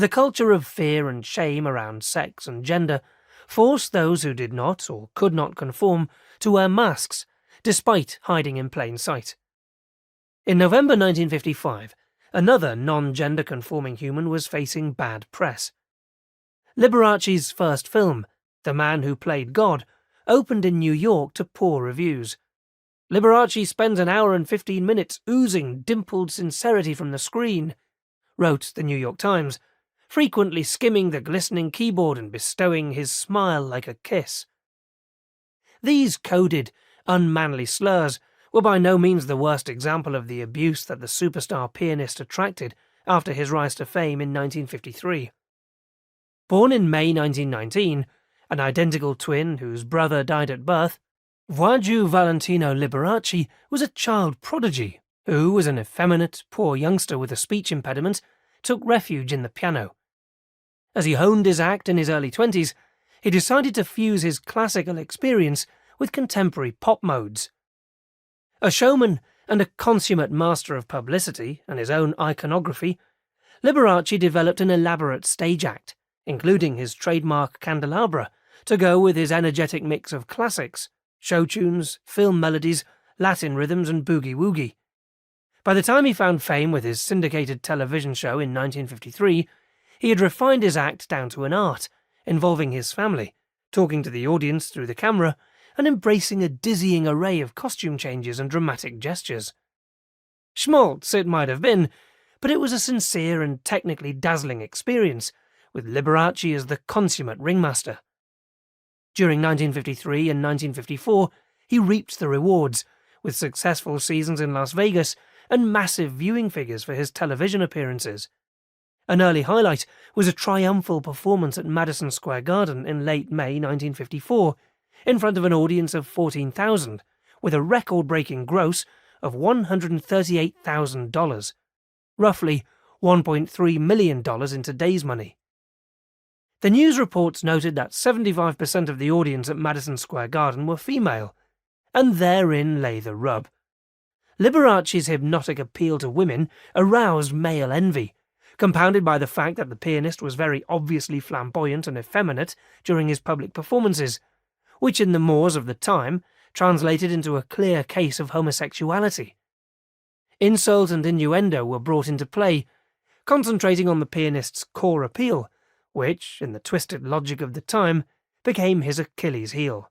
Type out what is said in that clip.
The culture of fear and shame around sex and gender forced those who did not or could not conform to wear masks, despite hiding in plain sight. In November 1955, another non-gender conforming human was facing bad press. Liberace's first film, The Man Who Played God, opened in New York to poor reviews. "Liberace spends an hour and 15 minutes oozing dimpled sincerity from the screen," wrote the New York Times, frequently skimming the glistening keyboard and bestowing his smile like a kiss. These coded, unmanly slurs were by no means the worst example of the abuse that the superstar pianist attracted after his rise to fame in 1953. Born in May 1919, an identical twin whose brother died at birth, Voyageur Valentino Liberace was a child prodigy who, as an effeminate, poor youngster with a speech impediment, took refuge in the piano. As he honed his act in his early 20s, he decided to fuse his classical experience with contemporary pop modes. A showman and a consummate master of publicity and his own iconography, Liberace developed an elaborate stage act, including his trademark candelabra, to go with his energetic mix of classics, show tunes, film melodies, Latin rhythms and boogie-woogie. By the time he found fame with his syndicated television show in 1953, he had refined his act down to an art, involving his family, talking to the audience through the camera, and embracing a dizzying array of costume changes and dramatic gestures. Schmaltz it might have been, but it was a sincere and technically dazzling experience, with Liberace as the consummate ringmaster. During 1953 and 1954, he reaped the rewards, with successful seasons in Las Vegas and massive viewing figures for his television appearances. An early highlight was a triumphal performance at Madison Square Garden in late May 1954, in front of an audience of 14,000, with a record-breaking gross of $138,000, roughly $1.3 million in today's money. The news reports noted that 75% of the audience at Madison Square Garden were female, and therein lay the rub. Liberace's hypnotic appeal to women aroused male envy, compounded by the fact that the pianist was very obviously flamboyant and effeminate during his public performances, which in the mores of the time translated into a clear case of homosexuality. Insult and innuendo were brought into play, concentrating on the pianist's core appeal, which, in the twisted logic of the time, became his Achilles heel.